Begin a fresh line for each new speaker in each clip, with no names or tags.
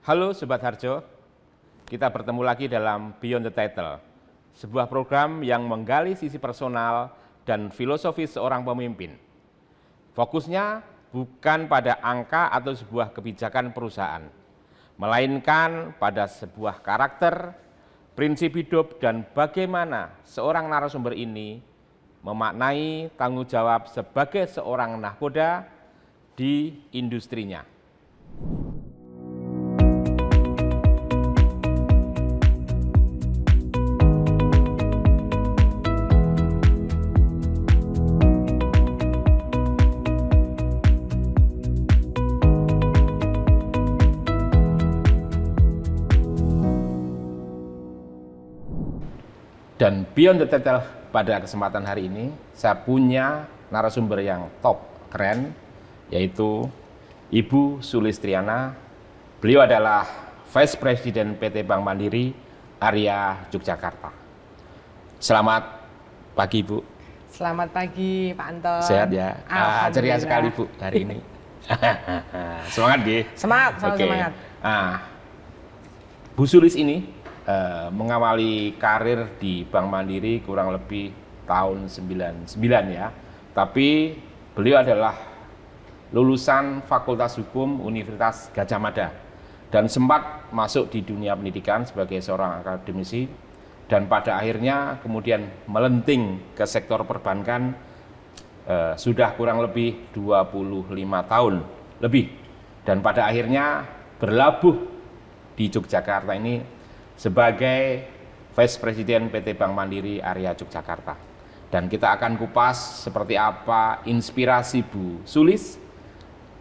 Halo Sobat Harjo, kita bertemu lagi dalam Beyond the Title, sebuah program yang menggali sisi personal dan filosofi seorang pemimpin. Fokusnya bukan pada angka atau sebuah kebijakan perusahaan, melainkan pada sebuah karakter, prinsip hidup, dan bagaimana seorang narasumber ini memaknai tanggung jawab sebagai seorang nahkoda di industrinya. Dan Beyond the Title pada kesempatan hari ini, saya punya narasumber yang top, keren, yaitu Ibu Sulistriana. Beliau adalah Vice President PT Bank Mandiri Area Yogyakarta. Selamat pagi, Bu.
Selamat pagi, Pak Anton.
Sehat ya? Ceria sekali, Bu, hari ini. Semangat, G.
Semangat, semangat.
Bu Sulis ini mengawali karir di Bank Mandiri kurang lebih tahun 99 ya. Tapi beliau adalah lulusan Fakultas Hukum Universitas Gadjah Mada dan sempat masuk di dunia pendidikan sebagai seorang akademisi dan pada akhirnya kemudian melenting ke sektor perbankan sudah kurang lebih 25 tahun lebih dan pada akhirnya berlabuh di Yogyakarta ini sebagai Vice President PT Bank Mandiri Area Yogyakarta. Dan kita akan kupas seperti apa inspirasi Bu Sulis,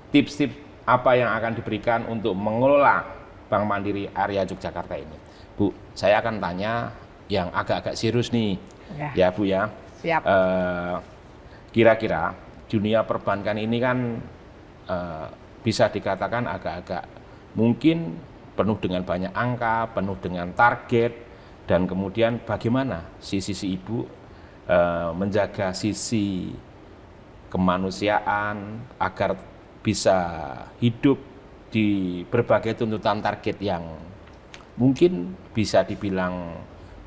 tips-tips apa yang akan diberikan untuk mengelola Bank Mandiri Area Yogyakarta ini. Bu, saya akan tanya yang agak-agak serius nih, ya Bu ya.
Siap.
Kira-kira dunia perbankan ini kan bisa dikatakan agak-agak mungkin penuh dengan banyak angka, penuh dengan target, dan kemudian bagaimana sisi Ibu menjaga sisi kemanusiaan agar bisa hidup di berbagai tuntutan target yang mungkin bisa dibilang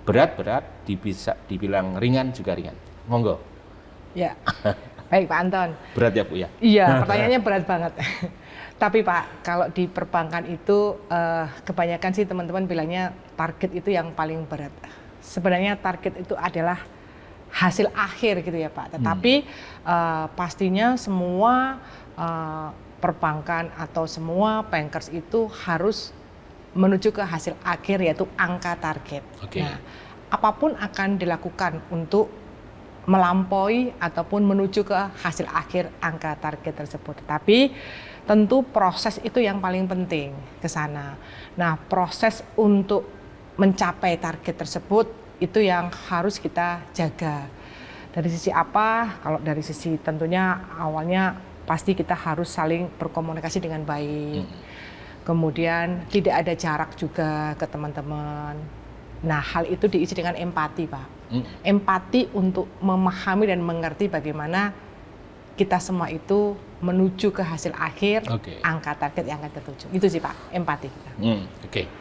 berat-berat, bisa dibilang ringan juga ringan. Monggo.
Ya, baik Pak Anton.
Berat ya Bu ya?
Iya, pertanyaannya berat banget. Tapi Pak, kalau di perbankan itu kebanyakan sih teman-teman bilangnya target itu yang paling berat. Sebenarnya target itu adalah hasil akhir gitu ya Pak. Tetapi pastinya semua perbankan atau semua bankers itu harus menuju ke hasil akhir yaitu angka target.
Okay.
Nah, apapun akan dilakukan untuk melampaui ataupun menuju ke hasil akhir angka target tersebut. Tetapi tentu proses itu yang paling penting ke sana. Nah, proses untuk mencapai target tersebut itu yang harus kita jaga. Dari sisi apa? Kalau dari sisi tentunya awalnya pasti kita harus saling berkomunikasi dengan baik. Kemudian tidak ada jarak juga ke teman-teman. Nah, hal itu diisi dengan empati, Pak. Empati untuk memahami dan mengerti bagaimana kita semua itu menuju ke hasil akhir, angka target yang akan tertuju. Itu sih Pak, empati kita.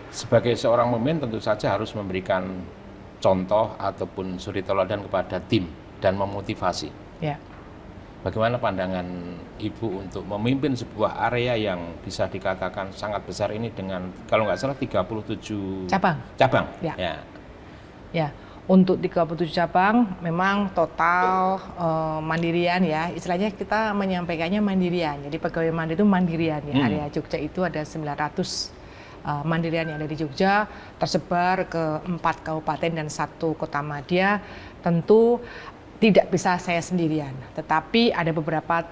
Sebagai seorang pemimpin tentu saja harus memberikan contoh ataupun suri teladan kepada tim dan memotivasi.
Ya.
Bagaimana pandangan Ibu untuk memimpin sebuah area yang bisa dikatakan sangat besar ini dengan kalau nggak salah 37 cabang.
Ya. Untuk 37 cabang memang total mandirian ya, istilahnya kita menyampaikannya mandirian. Jadi pegawai mandiri itu mandirian ya. Area Jogja itu ada 900 mandirian yang ada di Jogja, tersebar ke 4 kabupaten dan 1 kota madya. Tentu tidak bisa saya sendirian, tetapi ada beberapa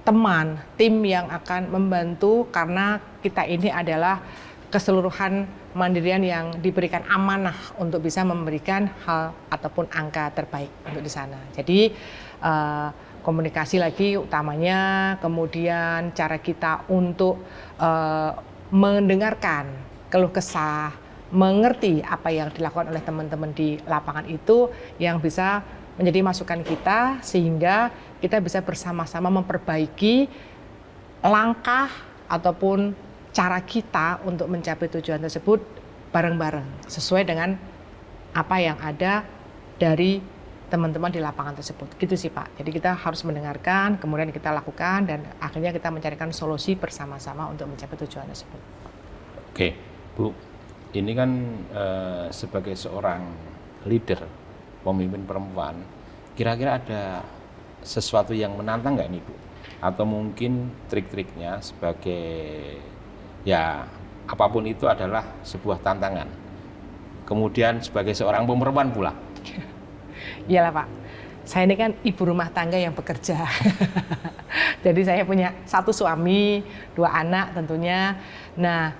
teman, tim yang akan membantu karena kita ini adalah keseluruhan mandirian yang diberikan amanah untuk bisa memberikan hal ataupun angka terbaik untuk di sana. Jadi komunikasi lagi utamanya, kemudian cara kita untuk mendengarkan keluh kesah, mengerti apa yang dilakukan oleh teman-teman di lapangan itu yang bisa menjadi masukan kita sehingga kita bisa bersama-sama memperbaiki langkah ataupun cara kita untuk mencapai tujuan tersebut bareng-bareng sesuai dengan apa yang ada dari teman-teman di lapangan tersebut. Gitu sih Pak. Jadi kita harus mendengarkan, kemudian kita lakukan, dan akhirnya kita mencarikan solusi bersama-sama untuk mencapai tujuan tersebut.
Oke, Bu. Ini kan sebagai seorang leader, pemimpin perempuan, kira-kira ada sesuatu yang menantang nggak nih Bu? Atau mungkin trik-triknya sebagai, ya apapun itu adalah sebuah tantangan. Kemudian sebagai seorang perempuan pula.
Iyalah Pak, saya ini kan ibu rumah tangga yang bekerja. Jadi saya punya 1 suami, 2 anak tentunya. Nah,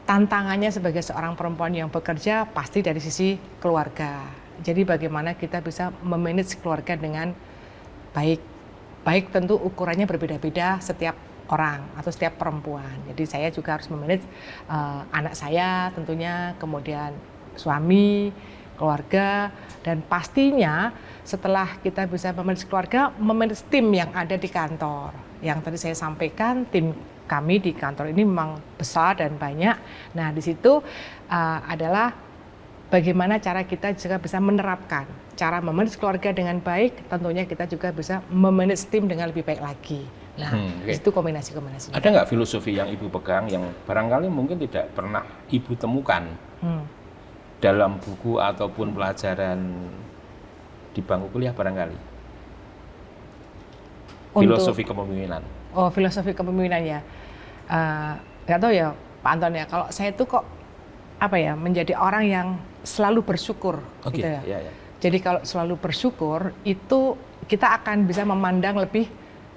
tantangannya sebagai seorang perempuan yang bekerja pasti dari sisi keluarga. Jadi bagaimana kita bisa memanage keluarga dengan baik. Baik tentu ukurannya berbeda-beda setiap orang atau setiap perempuan. Jadi saya juga harus memanage anak saya tentunya, kemudian suami, keluarga, dan pastinya setelah kita bisa memanage keluarga, memanage tim yang ada di kantor. Yang tadi saya sampaikan, tim kami di kantor ini memang besar dan banyak. Nah, di situ adalah bagaimana cara kita juga bisa menerapkan cara memanage keluarga dengan baik, tentunya kita juga bisa memanage tim dengan lebih baik lagi. Nah, itu kombinasi-kombinasinya.
Ada nggak filosofi yang Ibu pegang yang barangkali mungkin tidak pernah Ibu temukan dalam buku ataupun pelajaran di bangku kuliah barangkali? Filosofi kepemimpinan.
Oh, filosofi kepemimpinan ya. Nggak tahu ya Pak Anton ya, kalau saya tuh kok menjadi orang yang selalu bersyukur.
Oke,
gitu ya.
Ya.
Jadi kalau selalu bersyukur itu kita akan bisa memandang lebih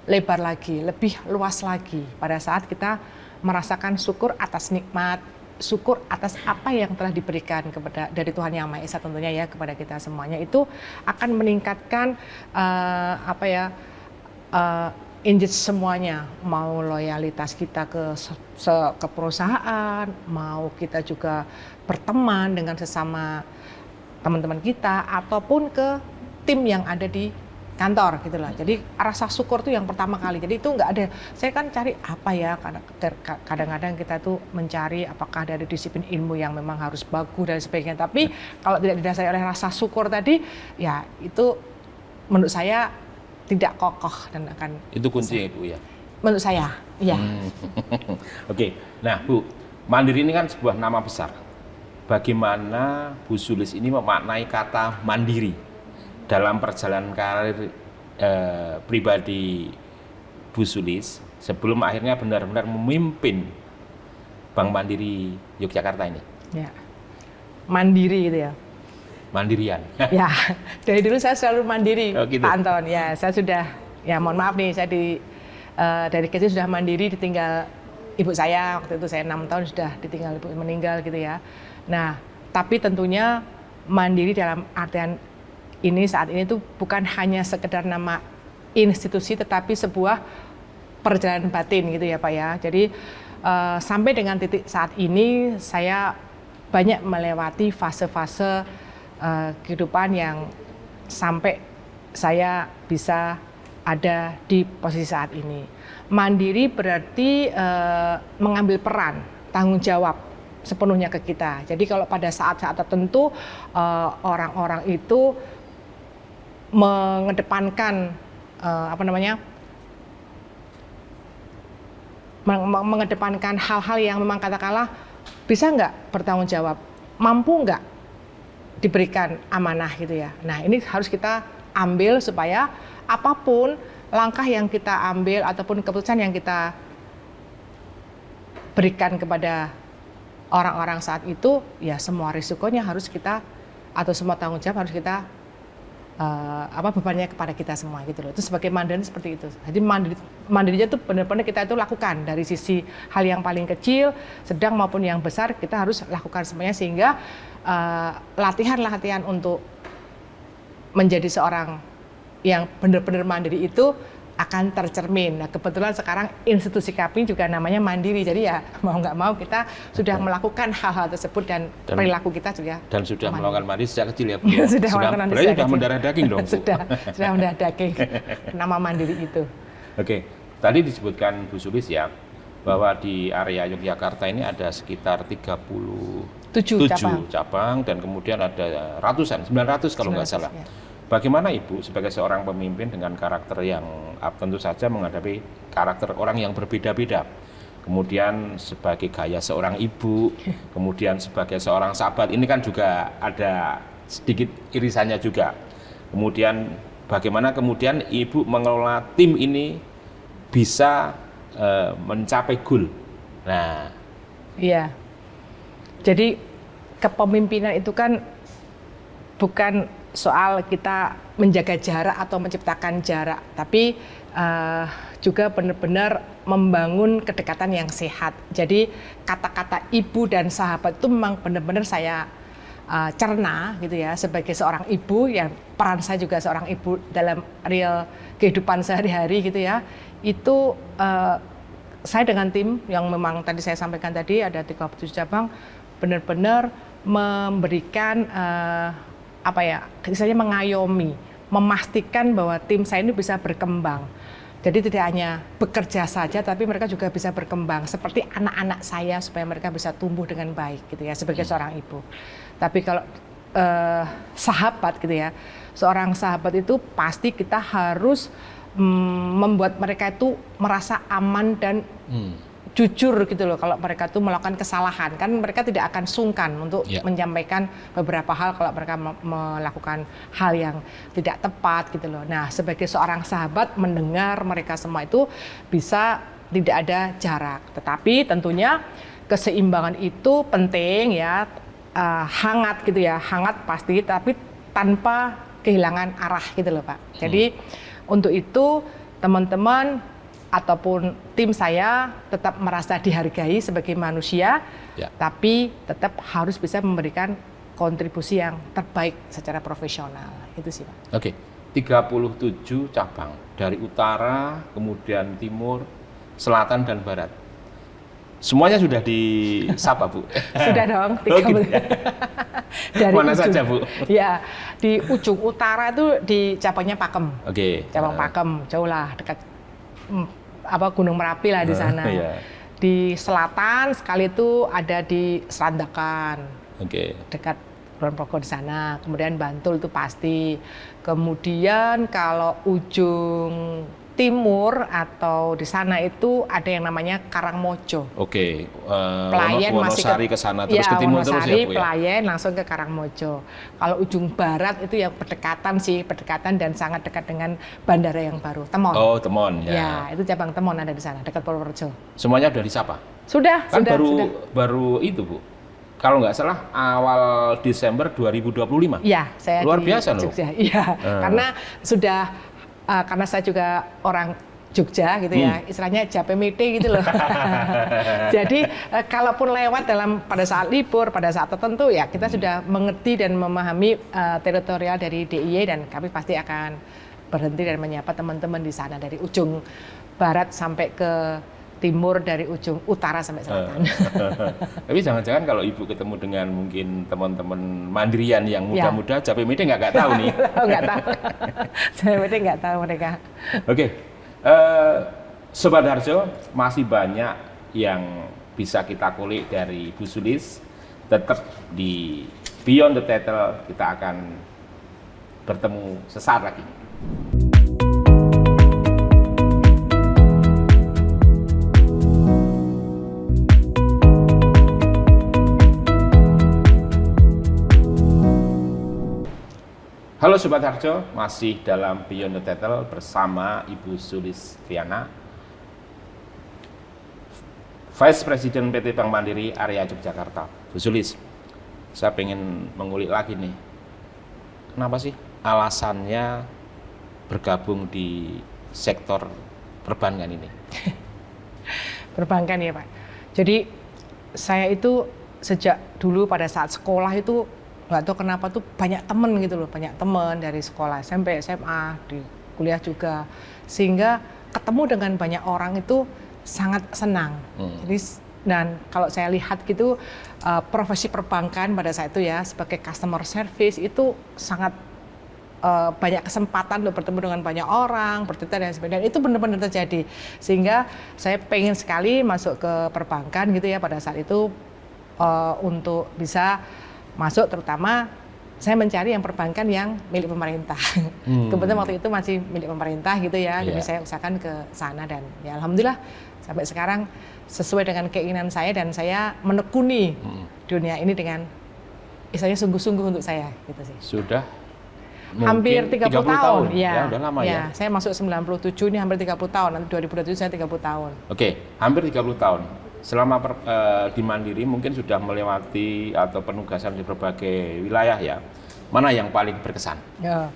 lebar lagi, lebih luas lagi pada saat kita merasakan syukur atas nikmat, syukur atas apa yang telah diberikan dari Tuhan Yang Maha Esa tentunya ya kepada kita semuanya, itu akan meningkatkan engage semuanya, mau loyalitas kita ke perusahaan, mau kita juga berteman dengan sesama teman-teman kita ataupun ke tim yang ada di kantor gitu lah. Jadi rasa syukur tuh yang pertama kali. Jadi itu nggak ada. Saya kan cari apa ya, kadang-kadang kita tuh mencari apakah dari disiplin ilmu yang memang harus bagus dan sebagainya. Tapi kalau tidak didasari oleh rasa syukur tadi, ya itu menurut saya tidak kokoh dan akan.
Itu kuncinya Bu ya.
Menurut saya, iya.
Oke. Nah Bu, mandiri ini kan sebuah nama besar. Bagaimana Bu Sulis ini memaknai kata mandiri dalam perjalanan karir pribadi Bu Sulis sebelum akhirnya benar-benar memimpin Bank Mandiri Yogyakarta ini?
Ya, mandiri gitu ya.
Mandirian.
Ya, dari dulu saya selalu mandiri,
gitu.
Pak Anton. Ya, saya sudah, ya mohon maaf nih, saya dari kecil sudah mandiri, ditinggal ibu saya. Waktu itu saya 6 tahun sudah ditinggal ibu meninggal gitu ya. Nah, tapi tentunya mandiri dalam artian ini saat ini tuh bukan hanya sekedar nama institusi, tetapi sebuah perjalanan batin gitu ya Pak ya. Jadi sampai dengan titik saat ini saya banyak melewati fase-fase kehidupan yang sampai saya bisa ada di posisi saat ini. Mandiri berarti mengambil peran, tanggung jawab sepenuhnya ke kita. Jadi kalau pada saat-saat tertentu orang-orang itu mengedepankan mengedepankan hal-hal yang memang katakanlah bisa nggak bertanggung jawab, mampu nggak diberikan amanah gitu ya. Nah ini harus kita ambil supaya apapun langkah yang kita ambil ataupun keputusan yang kita berikan kepada orang-orang saat itu, ya semua risikonya harus kita, atau semua tanggung jawab harus kita bebannya kepada kita semua gitu loh. Itu sebagai mandiri seperti itu. Jadi mandirinya itu benar-benar kita itu lakukan dari sisi hal yang paling kecil, sedang maupun yang besar, kita harus lakukan semuanya sehingga latihan-latihan untuk menjadi seorang yang benar-benar mandiri itu akan tercermin. Nah, kebetulan sekarang institusi kami juga namanya mandiri, jadi ya mau nggak mau kita sudah melakukan hal-hal tersebut dan perilaku kita juga.
Dan sudah melakukan mandiri sejak kecil ya Bu?
Sudah
mendarah daging dong Bu?
sudah mendarah daging nama mandiri itu.
Oke, tadi disebutkan Bu Sulis ya, bahwa di area Yogyakarta ini ada sekitar
7
cabang dan kemudian ada ratusan, 900 kalau nggak
900,
salah.
ya.
Bagaimana Ibu sebagai seorang pemimpin dengan karakter yang tentu saja menghadapi karakter orang yang berbeda-beda. Kemudian sebagai gaya seorang ibu, kemudian sebagai seorang sahabat, ini kan juga ada sedikit irisannya juga. Kemudian bagaimana kemudian Ibu mengelola tim ini bisa mencapai goal. Nah,
Iya. Jadi kepemimpinan itu kan bukan soal kita menjaga jarak atau menciptakan jarak, tapi juga benar-benar membangun kedekatan yang sehat. Jadi kata-kata ibu dan sahabat itu memang benar-benar saya cerna gitu ya, sebagai seorang ibu, yang peran saya juga seorang ibu dalam real kehidupan sehari-hari gitu ya. Itu saya dengan tim yang memang tadi saya sampaikan tadi ada 37 cabang, benar-benar memberikan istilahnya mengayomi, memastikan bahwa tim saya ini bisa berkembang. Jadi tidak hanya bekerja saja, tapi mereka juga bisa berkembang seperti anak-anak saya, supaya mereka bisa tumbuh dengan baik gitu ya, sebagai seorang ibu. Tapi kalau sahabat gitu ya, seorang sahabat itu pasti kita harus membuat mereka itu merasa aman dan jujur gitu loh. Kalau mereka tuh melakukan kesalahan, kan mereka tidak akan sungkan untuk menyampaikan beberapa hal kalau mereka melakukan hal yang tidak tepat gitu loh. Nah, sebagai seorang sahabat, mendengar mereka semua itu bisa tidak ada jarak. Tetapi tentunya keseimbangan itu penting ya, hangat gitu ya, hangat pasti, tapi tanpa kehilangan arah gitu loh Pak. Jadi untuk itu teman-teman ataupun tim saya tetap merasa dihargai sebagai manusia, tapi tetap harus bisa memberikan kontribusi yang terbaik secara profesional. Itu sih Pak.
Oke, 37 cabang dari utara, kemudian timur, selatan dan barat. Semuanya sudah disapa Bu?
Sudah dong, 30.
Gitu ya?
Dari
mana
ujung,
saja Bu?
Ya, di ujung utara itu di cabangnya Pakem.
Oke.
Cabang Pakem, jauh lah, dekat Gunung Merapi lah di sana.
Iya.
Di selatan sekali itu ada di Serandakan, dekat Kulon Progo di sana. Kemudian Bantul itu pasti. Kemudian kalau ujung timur atau di sana itu ada yang namanya Karangmojo. Pelayan masih
ke sana terus ke timur terus ya Bu ya?
Pelayan langsung ke Karangmojo. Kalau ujung barat itu yang berdekatan dan sangat dekat dengan bandara yang baru, Temon.
Oh, Temon ya.
Ya, itu cabang Temon ada di sana, dekat Purworejo.
Semuanya sudah disapa?
Sudah,
kan
sudah.
Baru itu Bu. Kalau nggak salah awal Desember 2025.
Iya, saya
luar biasa loh.
Iya, karena sudah karena saya juga orang Jogja gitu ya, istilahnya Japemete gitu loh. Jadi kalaupun lewat pada saat libur, pada saat tertentu ya kita sudah mengerti dan memahami teritorial dari DIY, dan kami pasti akan berhenti dan menyapa teman-teman di sana dari ujung barat sampai ke timur, dari ujung utara sampai selatan.
Tapi jangan-jangan kalau Ibu ketemu dengan mungkin teman-teman mandirian yang muda-muda, Japemete nggak tahu nih.
Nggak tahu. Japemete nggak tahu mereka.
Oke. Sobat Harjo, masih banyak yang bisa kita kulik dari Bu Sulis. Tetap di Beyond the Title, kita akan bertemu sesaat lagi. Halo Sobat Harjo, masih dalam Beyond the Title bersama Ibu Sulistiana, Vice President PT Bank Mandiri Area Yogyakarta. Bu Sulis, saya pengen mengulik lagi nih, kenapa sih alasannya bergabung di sektor perbankan ini?
Perbankan ya Pak. Jadi saya itu sejak dulu pada saat sekolah itu nggak tahu kenapa tuh banyak temen gitu loh, banyak temen dari sekolah SMP, SMA, di kuliah juga, sehingga ketemu dengan banyak orang itu sangat senang. Jadi dan kalau saya lihat gitu profesi perbankan pada saat itu ya sebagai customer service itu sangat banyak kesempatan untuk bertemu dengan banyak orang, bercerita dan sebagainya. Dan itu benar-benar terjadi. Sehingga saya pengen sekali masuk ke perbankan gitu ya pada saat itu untuk bisa masuk, terutama saya mencari yang perbankan yang milik pemerintah. Kebetulan waktu itu masih milik pemerintah gitu ya. Jadi saya usahakan ke sana dan ya alhamdulillah sampai sekarang sesuai dengan keinginan saya dan saya menekuni dunia ini dengan istilahnya sungguh-sungguh untuk saya gitu sih.
Sudah
hampir 30 tahun.
Ya, udah lama ya.
Saya masuk 97, ini hampir 30 tahun. Nanti 2027 saya 30 tahun.
Oke, hampir 30 tahun. Selama di Mandiri mungkin sudah melewati atau penugasan di berbagai wilayah ya. Mana yang paling berkesan?
Ya.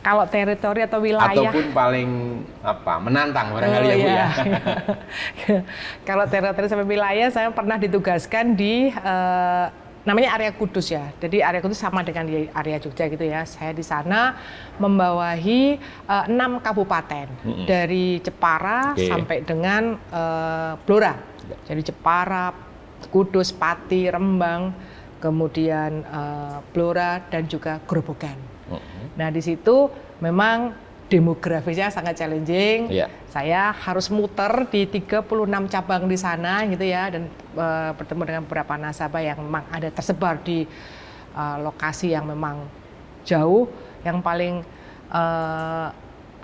Kalau teritori atau wilayah
ataupun paling menantang barangkali ya Bu ya.
Kalau teritori sampai wilayah saya pernah ditugaskan di namanya area Kudus ya. Jadi area Kudus sama dengan di area Jogja gitu ya. Saya di sana membawahi 6 kabupaten dari Jepara sampai dengan Blora. Jadi Jepara, Kudus, Pati, Rembang, kemudian Blora dan juga Grobogan. Nah di situ memang demografisnya sangat challenging. Saya harus muter di 36 cabang di sana gitu ya, dan bertemu dengan beberapa nasabah yang memang ada tersebar di lokasi yang memang jauh. Yang paling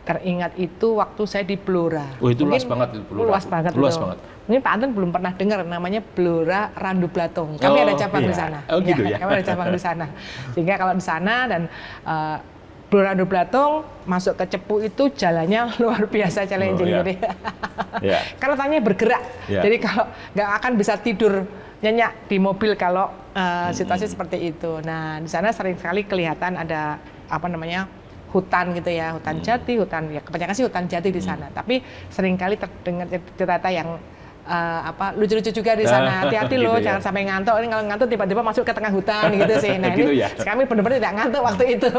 teringat itu waktu saya di Blora.
Oh itu luas banget itu Blora.
Luas banget. Mungkin Pak Anton belum pernah dengar namanya Blora Randu Blatung. Kami ada cabang di sana.
Oh gitu ya.
Kami ada cabang di sana. Sehingga kalau di sana dan Blora Randu Blatung masuk ke Cepu itu jalannya luar biasa challenging. Jadi karena tanahnya bergerak. Jadi kalau nggak akan bisa tidur nyenyak di mobil kalau situasi seperti itu. Nah di sana sering sekali kelihatan ada hutan gitu ya, hutan jati, hutan ya kebanyakan sih hutan jati di sana. Tapi seringkali terdengar cerita yang lucu-lucu juga di sana. Hati-hati loh,
gitu
jangan sampai ngantuk. Ini kalau ngantuk tiba-tiba masuk ke tengah hutan gitu sih. Nah gitu ini kami benar-benar tidak ngantuk waktu itu.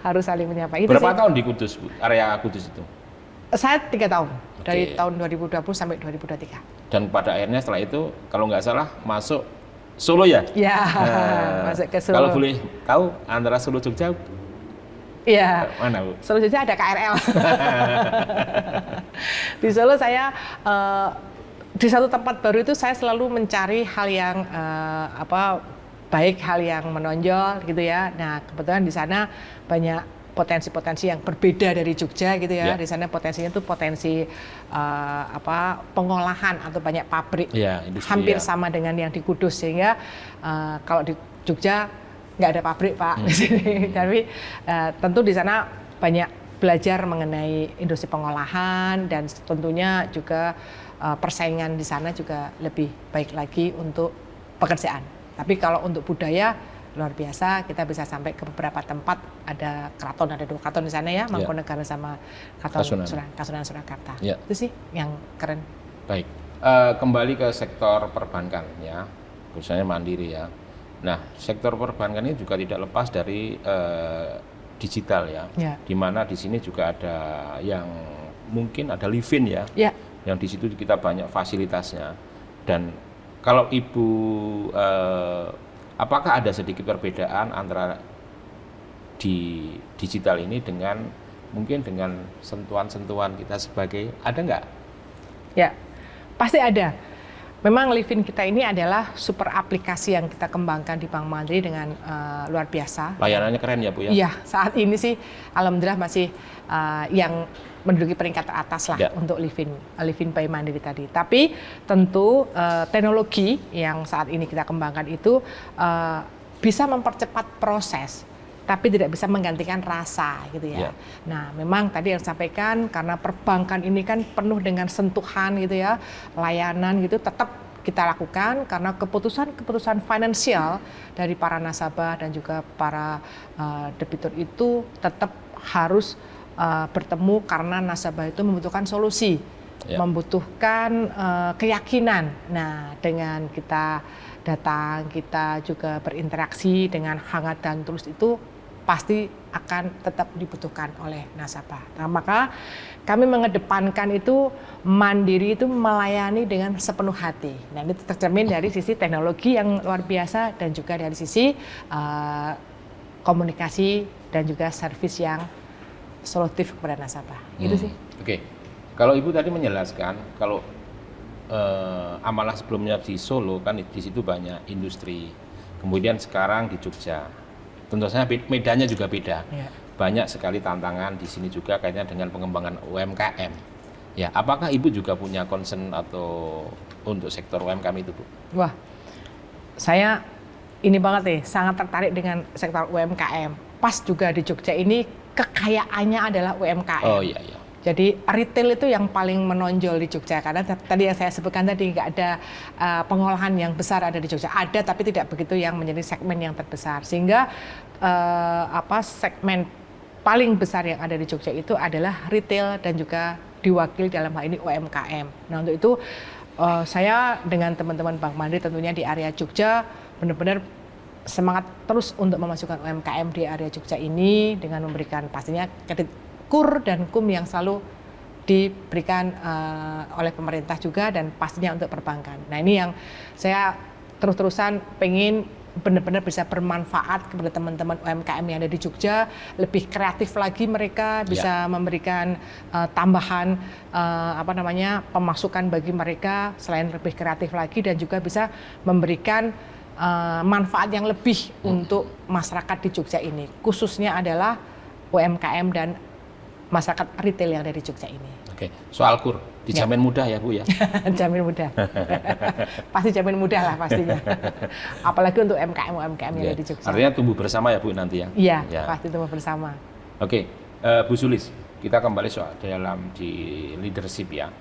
Harus saling menyapa. Itu
berapa tahun di Kudus, Bu? Area Kudus itu?
Saya 3 tahun. Dari tahun 2020 sampai 2023.
Dan pada akhirnya setelah itu, kalau nggak salah masuk Solo ya?
Ya, masuk ke Solo.
Kalau boleh tahu antara Solo Jogja?
Iya.
Mana Bu?
Solo Jogja ada KRL. Di Solo saya di satu tempat baru itu saya selalu mencari hal yang baik, hal yang menonjol gitu ya. Nah kebetulan di sana banyak potensi-potensi yang berbeda dari Jogja gitu ya. Di sana potensinya itu potensi pengolahan atau banyak pabrik, hampir sama dengan yang di Kudus, sehingga kalau di Jogja nggak ada pabrik Pak di sini. Tapi tentu di sana banyak belajar mengenai industri pengolahan dan tentunya juga persaingan di sana juga lebih baik lagi untuk pekerjaan. Tapi kalau untuk budaya luar biasa, kita bisa sampai ke beberapa tempat, ada keraton, ada 2 keraton di sana ya, Mangkunegaran sama Kasunanan Surakarta. Itu sih yang keren.
Baik, kembali ke sektor perbankan ya, khususnya Mandiri ya. Nah, sektor perbankan ini juga tidak lepas dari digital ya, di mana di sini juga ada yang mungkin ada Livin ya. Yang di situ kita banyak fasilitasnya. Dan kalau Ibu, apakah ada sedikit perbedaan antara di digital ini dengan mungkin dengan sentuhan-sentuhan kita sebagai, ada nggak?
Ya, pasti ada. Memang Livin kita ini adalah super aplikasi yang kita kembangkan di Bank Mandiri dengan luar biasa.
Layanannya keren ya Bu ya?
Iya, saat ini sih alhamdulillah masih yang menduduki peringkat teratas lah untuk Livin by Mandiri tadi. Tapi tentu teknologi yang saat ini kita kembangkan itu bisa mempercepat proses, tapi tidak bisa menggantikan rasa gitu ya. Nah memang tadi yang disampaikan, karena perbankan ini kan penuh dengan sentuhan gitu ya, layanan gitu tetap kita lakukan karena keputusan finansial dari para nasabah dan juga para debitur itu tetap harus bertemu karena nasabah itu membutuhkan solusi, membutuhkan keyakinan. Nah dengan kita datang, kita juga berinteraksi dengan hangat dan tulus, itu pasti akan tetap dibutuhkan oleh nasabah. Nah, maka kami mengedepankan itu Mandiri itu melayani dengan sepenuh hati. Nah, ini tercermin dari sisi teknologi yang luar biasa dan juga dari sisi komunikasi dan juga servis yang solutif kepada nasabah. Gitu sih.
Oke. Kalau Ibu tadi menjelaskan kalau amanah sebelumnya di Solo kan di situ banyak industri. Kemudian sekarang di Jogja. Tentu saja medannya juga beda.
Ya.
Banyak sekali tantangan di sini juga kaitannya dengan pengembangan UMKM. Ya, apakah Ibu juga punya concern atau untuk sektor UMKM itu, Bu?
Wah, saya ini banget nih, sangat tertarik dengan sektor UMKM. Pas juga di Jogja ini kekayaannya adalah UMKM.
Oh iya, iya.
Jadi retail itu yang paling menonjol di Jogja, karena tadi yang saya sebutkan tadi nggak ada pengolahan yang besar ada di Jogja. Ada tapi tidak begitu yang menjadi segmen yang terbesar. Sehingga segmen paling besar yang ada di Jogja itu adalah retail dan juga diwakili dalam hal ini UMKM. Nah untuk itu saya dengan teman-teman Bank Mandiri tentunya di area Jogja benar-benar semangat terus untuk memasukkan UMKM di area Jogja ini dengan memberikan pastinya kredit KUR dan KUM yang selalu diberikan oleh pemerintah juga dan pastinya untuk perbankan. Nah ini yang saya terus-terusan pengen benar-benar bisa bermanfaat kepada teman-teman UMKM yang ada di Jogja, lebih kreatif lagi mereka bisa memberikan tambahan pemasukan bagi mereka selain lebih kreatif lagi dan juga bisa memberikan manfaat yang lebih untuk masyarakat di Jogja ini, khususnya adalah UMKM dan masyarakat retail yang ada di Jogja ini.
Oke, soal KUR dijamin mudah ya Bu ya?
Jamin mudah, pasti jamin mudah lah pastinya. Apalagi untuk UMKM yang ada di Jogja.
Artinya tumbuh bersama ya Bu nanti ya?
Iya, ya. Pasti tumbuh bersama.
Oke, Bu Sulis, kita kembali soal dalam di leadership ya.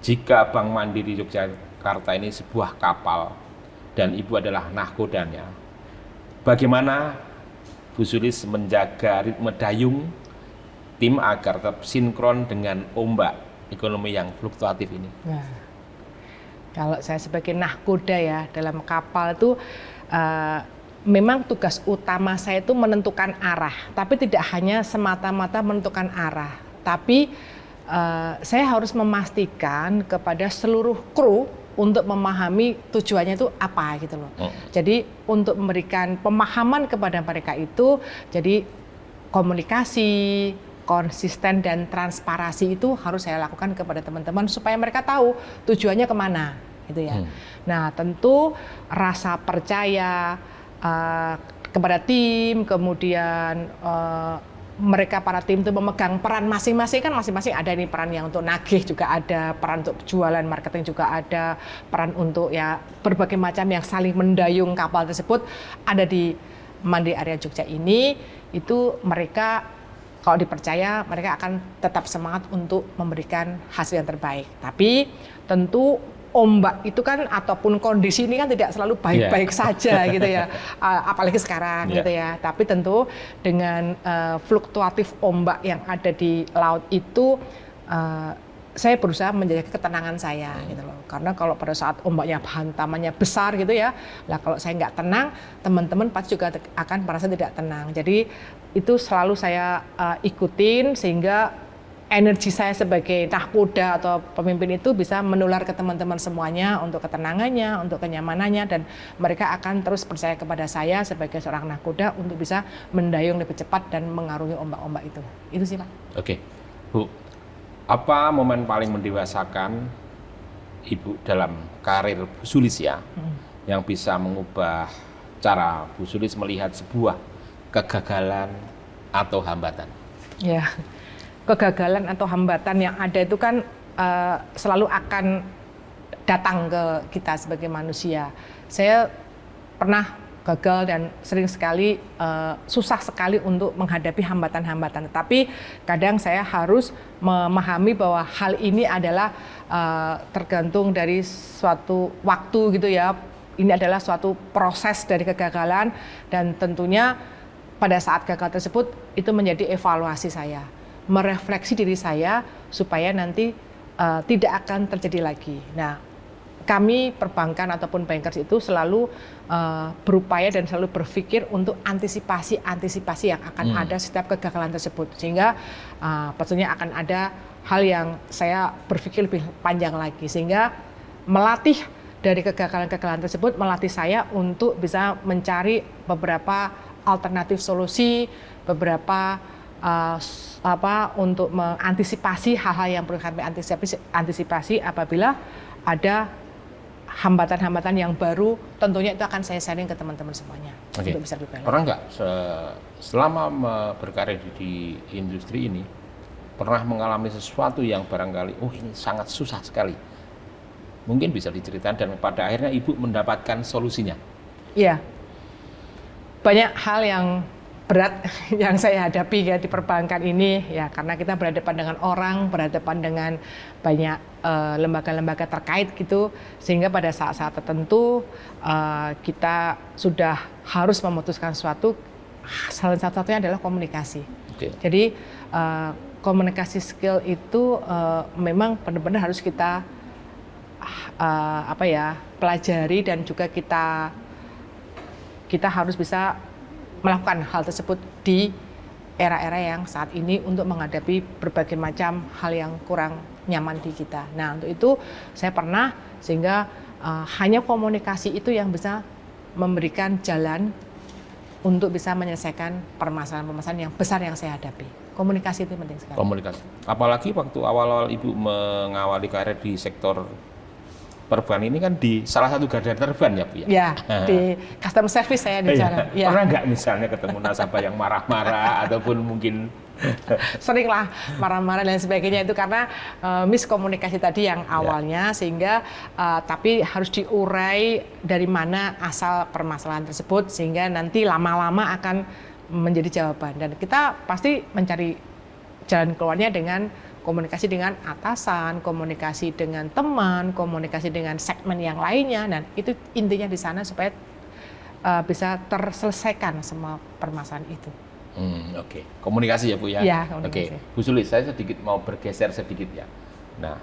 Jika Bank Mandiri Yogyakarta ini sebuah kapal dan Ibu adalah nahkodanya, bagaimana Bu Sulis menjaga ritme dayung tim agar tetap sinkron dengan ombak ekonomi yang fluktuatif ini?
Nah, kalau saya sebagai nahkoda ya dalam kapal itu memang tugas utama saya itu menentukan arah, tapi tidak hanya semata-mata menentukan arah, tapi saya harus memastikan kepada seluruh kru untuk memahami tujuannya itu apa gitu loh. Jadi untuk memberikan pemahaman kepada mereka itu, jadi komunikasi, konsisten dan transparansi itu harus saya lakukan kepada teman-teman supaya mereka tahu tujuannya kemana gitu ya. Nah tentu rasa percaya kepada tim, kemudian mereka para tim itu memegang peran masing-masing, kan masing-masing ada nih peran yang untuk nagih juga ada, peran untuk jualan marketing juga ada, peran untuk ya berbagai macam yang saling mendayung kapal tersebut ada di Mandiri Area Jogja ini. Itu mereka kalau dipercaya mereka akan tetap semangat untuk memberikan hasil yang terbaik. Tapi tentu ombak itu kan ataupun kondisi ini kan tidak selalu baik-baik saja gitu ya, apalagi sekarang gitu ya. Tapi tentu dengan fluktuatif ombak yang ada di laut itu, saya berusaha menjaga ketenangan saya gitu loh. Karena kalau pada saat ombaknya hantamannya besar gitu ya, lah kalau saya nggak tenang, teman-teman pasti juga akan merasa tidak tenang. Jadi itu selalu saya ikutin sehingga energi saya sebagai nahkoda atau pemimpin itu bisa menular ke teman-teman semuanya untuk ketenangannya, untuk kenyamanannya, dan mereka akan terus percaya kepada saya sebagai seorang nahkoda untuk bisa mendayung lebih cepat dan mengarungi ombak-ombak itu. Itu sih Pak.
Oke, Bu, apa momen paling mendewasakan Ibu dalam karir Bu Sulis ya, yang bisa mengubah cara Bu Sulis melihat sebuah kegagalan atau hambatan?
Ya. Kegagalan atau hambatan yang ada itu kan selalu akan datang ke kita sebagai manusia. Saya pernah gagal dan sering sekali susah sekali untuk menghadapi hambatan-hambatan. Tetapi kadang saya harus memahami bahwa hal ini adalah tergantung dari suatu waktu gitu ya. Ini adalah suatu proses dari kegagalan dan tentunya pada saat gagal tersebut itu menjadi evaluasi saya, merefleksi diri saya supaya nanti tidak akan terjadi lagi. Nah, kami perbankan ataupun bankers itu selalu berupaya dan selalu berpikir untuk antisipasi yang akan ada setiap kegagalan tersebut. Sehingga pastinya akan ada hal yang saya berpikir lebih panjang lagi. Sehingga melatih dari kegagalan-kegagalan tersebut melatih saya untuk bisa mencari beberapa alternatif solusi, beberapa untuk mengantisipasi hal-hal yang perlu kami antisipasi apabila ada hambatan-hambatan yang baru, tentunya itu akan saya sharing ke teman-teman semuanya.
Oke.
Untuk bisa lebih baik.
Pernah nggak selama berkarir di industri ini pernah mengalami sesuatu yang barangkali, ini sangat susah sekali, mungkin bisa diceritakan dan pada akhirnya Ibu mendapatkan solusinya?
Iya, banyak hal yang berat yang saya hadapi ya di perbankan ini ya, karena kita berhadapan dengan orang, berhadapan dengan banyak lembaga-lembaga terkait gitu, sehingga pada saat-saat tertentu kita sudah harus memutuskan sesuatu. Salah satunya adalah komunikasi.
Okay.
Jadi komunikasi skill itu memang benar-benar harus kita pelajari dan juga kita harus bisa melakukan hal tersebut di era-era yang saat ini untuk menghadapi berbagai macam hal yang kurang nyaman di kita. Nah, untuk itu saya pernah, sehingga hanya komunikasi itu yang bisa memberikan jalan untuk bisa menyelesaikan permasalahan-permasalahan yang besar yang saya hadapi. Komunikasi itu penting sekali.
Komunikasi. Apalagi waktu awal-awal Ibu mengawali karir di sektor perban ini kan di salah satu garda terdepan ya Bu ya?
Ya, di customer service saya di sana. Ya.
Pernah nggak misalnya ketemu nasabah yang marah-marah ataupun mungkin
sering lah marah-marah dan sebagainya, itu karena miskomunikasi tadi yang awalnya, sehingga tapi harus diurai dari mana asal permasalahan tersebut sehingga nanti lama-lama akan menjadi jawaban, dan kita pasti mencari jalan keluarnya dengan komunikasi dengan atasan, komunikasi dengan teman, komunikasi dengan segmen yang lainnya, dan itu intinya di sana supaya bisa terselesaikan semua permasalahan itu.
Oke. Komunikasi ya Bu ya?
Ya, komunikasi.
Oke. Bu Sulis, saya sedikit mau bergeser sedikit ya. Nah,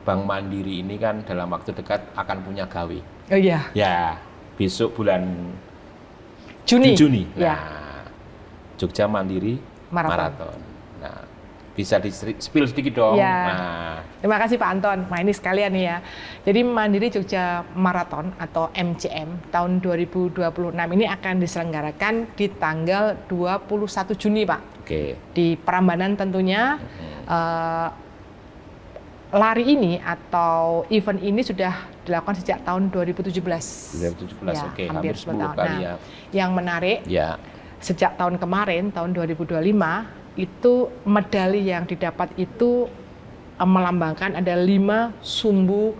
Bank Mandiri ini kan dalam waktu dekat akan punya gawe.
Oh iya.
Ya, besok bulan
Juni.
Nah, Jogja Mandiri Marathon. Nah, bisa di-spill sedikit dong.
Ya.
Nah,
terima kasih Pak Anton. Nah, ini sekalian nih ya. Jadi Mandiri Jogja Marathon atau MJM tahun 2026 ini akan diselenggarakan di tanggal 21 Juni, Pak.
Oke.
Di Prambanan tentunya. Lari ini atau event ini sudah dilakukan sejak tahun 2017.
2017,
ya,
oke.
Hampir
10
tahun.
kali
Nah,
ya.
yang menarik,
Ya.
sejak tahun kemarin, tahun 2025, itu medali yang didapat itu melambangkan ada 5 sumbu,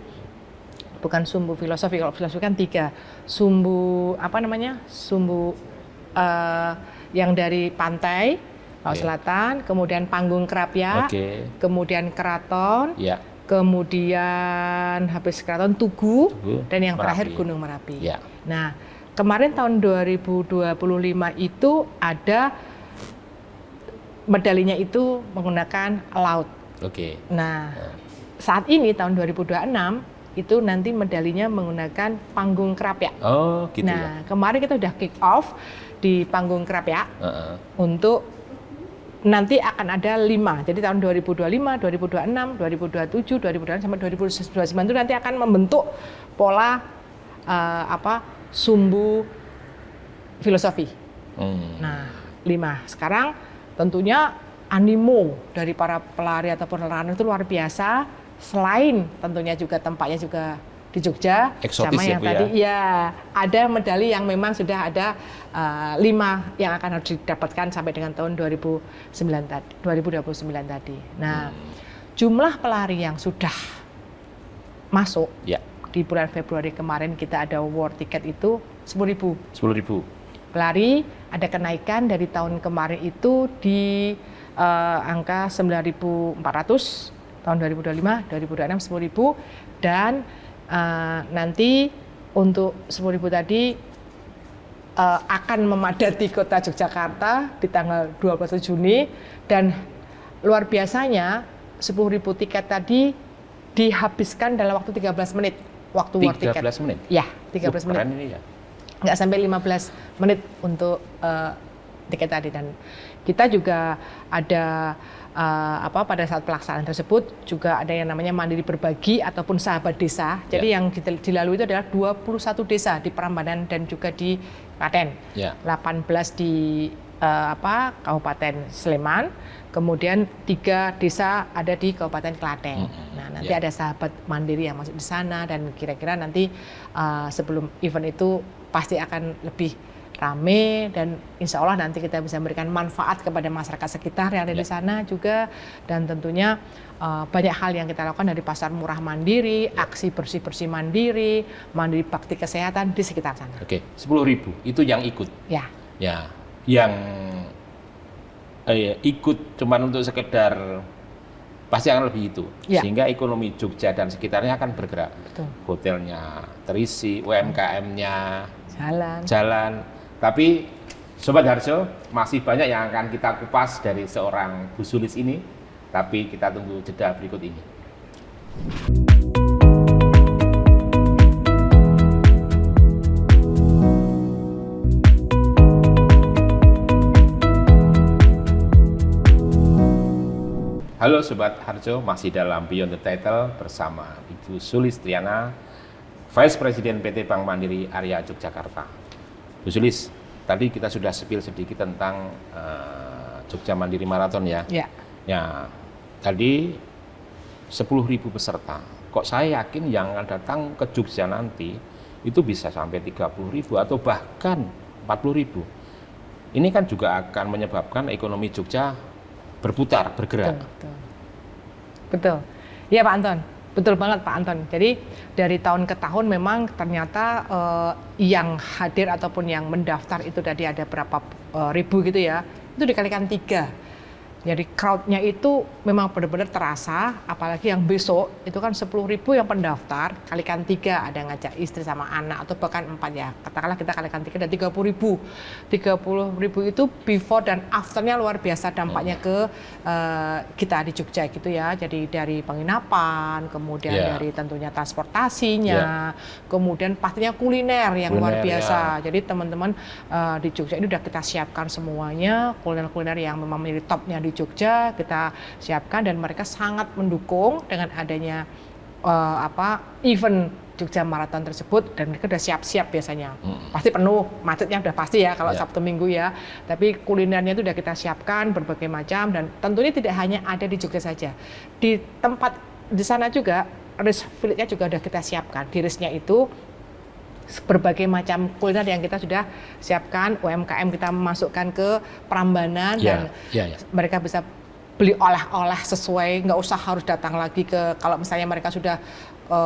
bukan sumbu filosofi, kalau filosofi kan 3, sumbu sumbu yang dari pantai Laut Selatan, kemudian Panggung Krapyak, kemudian Keraton, kemudian habis Keraton Tugu, dan yang terakhir Gunung Merapi.
Ya.
Nah, kemarin tahun 2025 itu ada medalinya itu menggunakan laut.
Oke.
Nah, saat ini tahun 2026 itu nanti medalinya menggunakan Panggung Krapyak.
Oh, gitu
nah, kemarin kita udah kick off di Panggung Krapyak untuk nanti akan ada 5. Jadi tahun 2025, 2026, 2027, 2028 sampai 2029 itu nanti akan membentuk pola sumbu filosofi. Nah, 5. Sekarang tentunya animo dari para pelari ataupun runner itu luar biasa. Selain tentunya juga tempatnya juga di Jogja,
eksotis
sama
ya,
yang tadi ada medali yang memang sudah ada 5 yang akan harus didapatkan sampai dengan tahun 2029 tadi. Nah, jumlah pelari yang sudah masuk di bulan Februari kemarin kita ada award tiket itu 10.000.
10.000.
Pelari ada kenaikan dari tahun kemarin itu di angka 9.400 tahun 2025, 2026 10.000, dan nanti untuk 10.000 tadi akan memadati kota Yogyakarta di tanggal 21 Juni, dan luar biasanya 10.000 tiket tadi dihabiskan dalam waktu 13 menit waktu war tiket.
13 menit?
Ya, 13 menit.
Keren ini ya.
Nggak sampai 15 menit untuk tiket tadi, dan kita juga ada pada saat pelaksanaan tersebut juga ada yang namanya mandiri berbagi ataupun sahabat desa. Jadi yang dilalui itu adalah 21 desa di Prambanan dan juga di Klaten. 18 di Kabupaten Sleman, kemudian 3 desa ada di Kabupaten Klaten. Nah, nanti ada sahabat mandiri yang masuk di sana dan kira-kira nanti sebelum event itu pasti akan lebih rame dan insya Allah nanti kita bisa memberikan manfaat kepada masyarakat sekitar yang ada di sana juga, dan tentunya banyak hal yang kita lakukan dari pasar murah mandiri, aksi bersih-bersih mandiri, mandiri bakti kesehatan di sekitar sana.
Oke, 10.000 itu yang ikut.
Ya.
Yang ikut cuman untuk sekedar pasti akan lebih itu, sehingga ekonomi Jogja dan sekitarnya akan bergerak.
Betul.
Hotelnya terisi, UMKM-nya jalan. Tapi Sobat Harjo, masih banyak yang akan kita kupas dari seorang Bu Sulis ini, tapi kita tunggu jeda berikut ini. Halo Sobat Harjo, masih dalam Beyond the Title bersama Ibu Sulistiana, Vice President PT Bank Mandiri Area Yogyakarta. Bu Sulis, tadi kita sudah spill sedikit tentang Jogja Mandiri Marathon ya. Ya, tadi 10.000 peserta. Kok saya yakin yang akan datang ke Jogja nanti itu bisa sampai 30.000 atau bahkan 40.000. Ini kan juga akan menyebabkan ekonomi Jogja berputar, bergerak.
Betul. Iya Pak Anton, betul banget Pak Anton. Jadi dari tahun ke tahun memang ternyata yang hadir ataupun yang mendaftar itu tadi ada berapa ribu gitu ya, itu dikalikan 3. Jadi crowd-nya itu memang benar-benar terasa, apalagi yang besok itu kan 10.000 yang pendaftar, kalikan 3, ada yang ngajak istri sama anak atau bahkan 4 ya. Katakanlah kita kalikan 3 dan 30.000. 30.000 itu before dan afternya luar biasa dampaknya ke kita di Jogja gitu ya. Jadi dari penginapan, kemudian dari tentunya transportasinya, kemudian pastinya kuliner yang luar biasa. Jadi teman-teman di Jogja ini udah kita siapkan semuanya, kuliner-kuliner yang memang menjadi topnya di Jogja kita siapkan, dan mereka sangat mendukung dengan adanya event Jogja Marathon tersebut, dan mereka udah siap-siap biasanya. Pasti penuh, macetnya udah pasti ya kalau Sabtu Minggu ya. Tapi kulinernya itu udah kita siapkan berbagai macam, dan tentunya tidak hanya ada di Jogja saja. Di tempat di sana juga Race Village-nya juga udah kita siapkan. Di race-nya itu berbagai macam kuliner yang kita sudah siapkan, UMKM kita masukkan ke Prambanan dan mereka bisa beli oleh-oleh sesuai, nggak usah harus datang lagi ke, kalau misalnya mereka sudah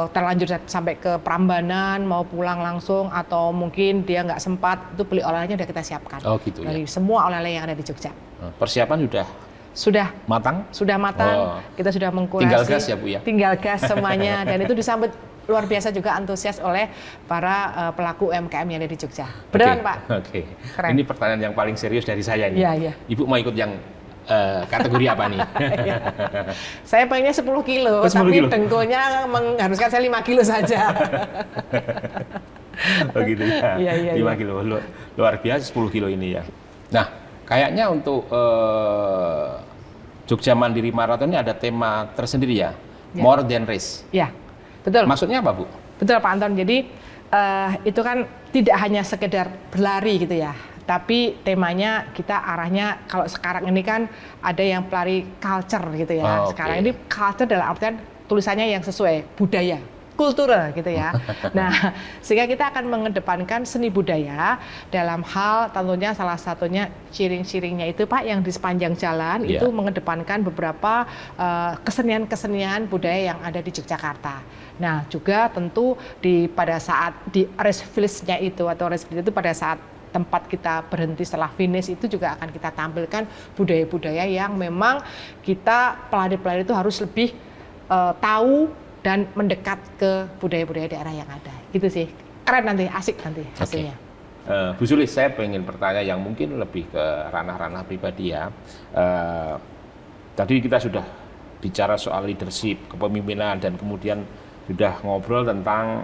terlanjur sampai ke Prambanan mau pulang langsung atau mungkin dia nggak sempat, itu beli oleh-olehnya udah kita siapkan dari semua oleh-oleh yang ada di Jogja.
Persiapan sudah matang?
Sudah matang, kita sudah mengkurasi.
Tinggal gas ya Bu ya?
Tinggal gas semuanya, dan itu disambut luar biasa juga antusias oleh para pelaku UMKM yang ada di Jogja. Beneran Pak?
Oke. Ini pertanyaan yang paling serius dari saya nih.
Iya.
Ibu mau ikut yang kategori apa nih?
Saya pengennya 10 kilo, tapi dengkulnya mengharuskan saya 5 kilo saja.
Oh gitu ya? Iya. 5 kilo, luar biasa 10 kilo ini ya. Nah, kayaknya untuk Jogja Mandiri Marathon ini ada tema tersendiri ya? More than race.
Iya. Betul.
Maksudnya apa Bu?
Betul Pak Anton. Jadi itu kan tidak hanya sekedar berlari gitu ya, tapi temanya kita arahnya kalau sekarang ini kan ada yang pelari culture gitu ya. Sekarang ini culture dalam artian tulisannya yang sesuai budaya, kultural gitu ya. Nah, sehingga kita akan mengedepankan seni budaya dalam hal tentunya salah satunya ciring-ciringnya itu Pak yang di sepanjang jalan itu mengedepankan beberapa kesenian-kesenian budaya yang ada di Yogyakarta. Nah, juga tentu pada saat di race village-nya itu atau race village itu pada saat tempat kita berhenti setelah finish itu juga akan kita tampilkan budaya-budaya yang memang kita pelari-pelari itu harus lebih tahu dan mendekat ke budaya-budaya daerah yang ada. Gitu sih. Keren nanti, asik nanti hasilnya.
Bu Sulis, saya pengen bertanya yang mungkin lebih ke ranah-ranah pribadi ya. Tadi kita sudah bicara soal leadership, kepemimpinan, dan kemudian sudah ngobrol tentang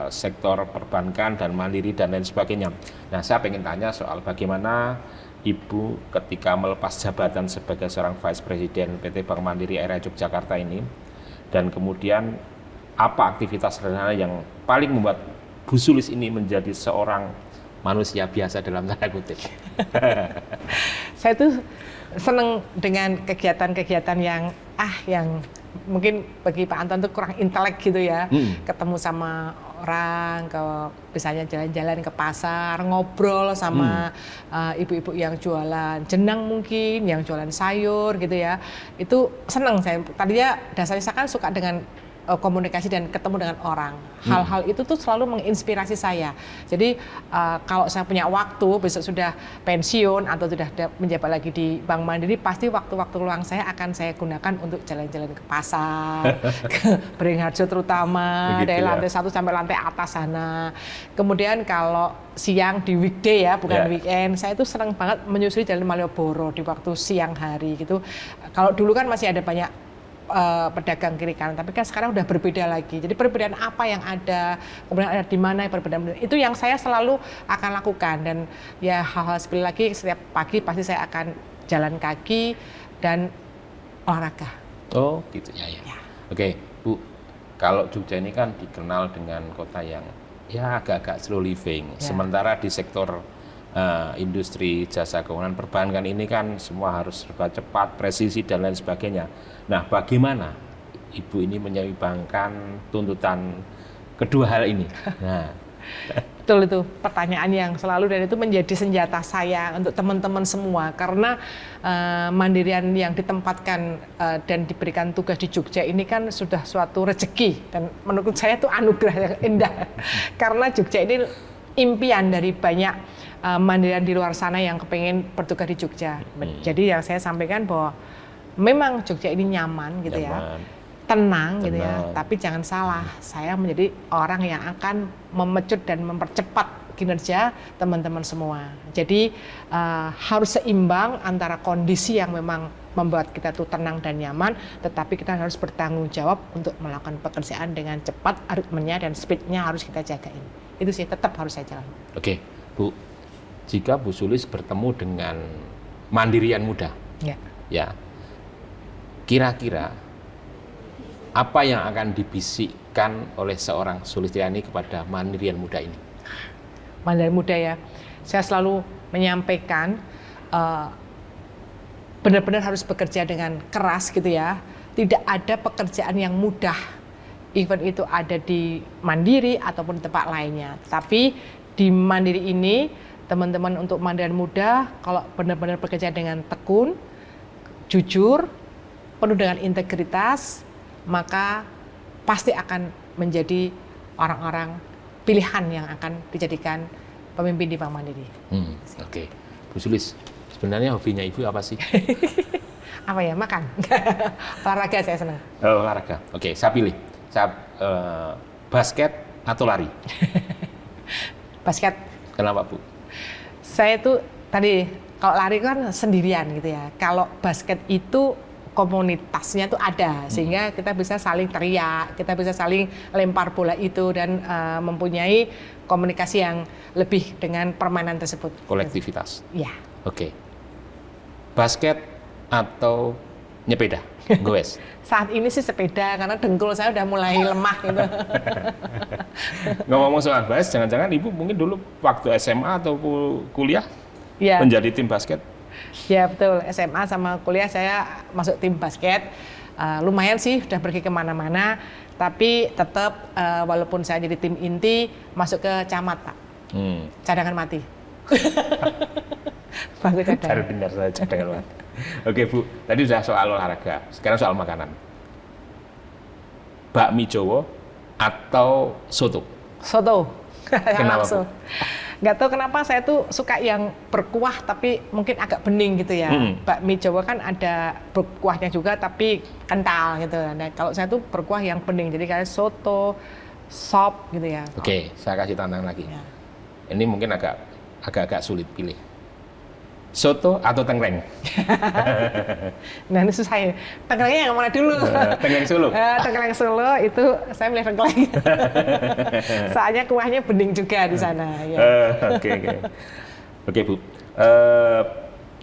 sektor perbankan dan mandiri dan lain sebagainya. Nah, saya pengen tanya soal bagaimana Ibu ketika melepas jabatan sebagai seorang Vice President PT Bank Mandiri Area Yogyakarta ini, dan kemudian apa aktivitas sederhana yang paling membuat Bu Sulis ini menjadi seorang manusia biasa dalam tanda kutip?
Saya tuh seneng dengan kegiatan-kegiatan yang mungkin bagi Pak Anton tuh kurang intelek gitu ya. Ketemu sama orang, misalnya jalan-jalan ke pasar, ngobrol sama ibu-ibu yang jualan jenang mungkin, yang jualan sayur gitu ya. Itu seneng saya. Tadinya dasarnya saya kan suka dengan komunikasi dan ketemu dengan orang. Hal-hal itu tuh selalu menginspirasi saya. Jadi kalau saya punya waktu, besok sudah pensiun atau sudah menjabat lagi di Bank Mandiri, pasti waktu-waktu luang saya akan saya gunakan untuk jalan-jalan ke pasar, ke Beringharjo terutama,
begitu
dari
ya.
lantai 1 sampai lantai atas sana. Kemudian kalau siang di weekday ya, bukan weekend, saya itu senang banget menyusuri Jalan Malioboro di waktu siang hari gitu. Kalau dulu kan masih ada banyak pedagang kiri kanan, tapi kan sekarang udah berbeda lagi. Jadi perbedaan apa yang ada, kemudian ada di mana perbedaan itu yang saya selalu akan lakukan. Dan ya hal-hal seperti lagi, setiap pagi pasti saya akan jalan kaki dan olahraga.
Oh gitu ya. Oke Bu, kalau Jogja ini kan dikenal dengan kota yang ya agak-agak slow living. Sementara di sektor industri jasa keuangan perbankan ini kan semua harus serba cepat, presisi dan lain sebagainya. Nah, bagaimana Ibu ini menyeimbangkan tuntutan kedua hal ini? Nah,
betul, itu pertanyaan yang selalu, dan itu menjadi senjata saya untuk teman-teman semua, karena mandirian yang ditempatkan dan diberikan tugas di Jogja ini kan sudah suatu rezeki, dan menurut saya itu anugerah yang indah. Karena Jogja ini impian dari banyak mandirian di luar sana yang kepengen bertugas di Jogja. Jadi yang saya sampaikan bahwa memang Jogja ini nyaman gitu ya, tenang gitu ya, tapi jangan salah, saya menjadi orang yang akan memecut dan mempercepat kinerja teman-teman semua. Jadi harus seimbang antara kondisi yang memang membuat kita tuh tenang dan nyaman, tetapi kita harus bertanggung jawab untuk melakukan pekerjaan dengan cepat, ritmenya dan speednya harus kita jagain. Itu sih tetap harus saya jalan.
Oke, Bu, jika Bu Sulis bertemu dengan mandirian muda, ya, kira-kira apa yang akan dibisikkan oleh seorang Sulistiani kepada mandirian muda ini?
Mandirian muda ya, saya selalu menyampaikan benar-benar harus bekerja dengan keras gitu ya. Tidak ada pekerjaan yang mudah, even itu ada di Mandiri ataupun tempat lainnya. Tapi di Mandiri ini, teman-teman untuk mandirian muda, kalau benar-benar bekerja dengan tekun, jujur, penuh dengan integritas, maka pasti akan menjadi orang-orang pilihan yang akan dijadikan pemimpin di Bank Mandiri.
Oke. Bu Sulis, sebenarnya hobinya Ibu apa sih?
Apa ya, makan. Olahraga saya senang.
Olahraga. Oke, saya pilih. Basket atau lari?
Basket.
Kenapa, Bu?
Saya tuh tadi, kalau lari kan sendirian gitu ya. Kalau basket itu komunitasnya tuh ada, sehingga kita bisa saling teriak, kita bisa saling lempar bola itu, dan mempunyai komunikasi yang lebih dengan permainan tersebut.
Kolektivitas.
Iya.
Oke. Basket atau nyepeda? Goes.
Saat ini sih sepeda, karena dengkul saya udah mulai lemah gitu.
Ngomong soal basket, jangan-jangan Ibu mungkin dulu waktu SMA atau kuliah menjadi tim basket?
Ya betul, SMA sama kuliah saya masuk tim basket. Lumayan sih, udah pergi kemana-mana, tapi tetap walaupun saya jadi tim inti, masuk ke camat, Pak. Cadangan mati.
Baru benar saya cadangan mati. Oke Bu, tadi sudah soal olahraga, sekarang soal makanan. Bakmi Jawa atau soto?
Soto.
Kenapa, Bu?
Nggak tahu kenapa saya tuh suka yang berkuah tapi mungkin agak bening gitu ya. Bakmi Jawa kan ada berkuahnya juga tapi kental gitu. Nah, kalau saya tuh berkuah yang bening, jadi kayak soto, sop gitu ya.
Oke, saya kasih tantangan lagi.
Ya.
Ini mungkin agak sulit pilih. Soto atau tengkleng?
Nah ini susah ya. Tengklengnya yang mana dulu?
Tengkleng Solo.
Tengkleng Solo itu saya milih tengkleng. Soalnya kuahnya bening juga di sana. Ya.
Oke Bu.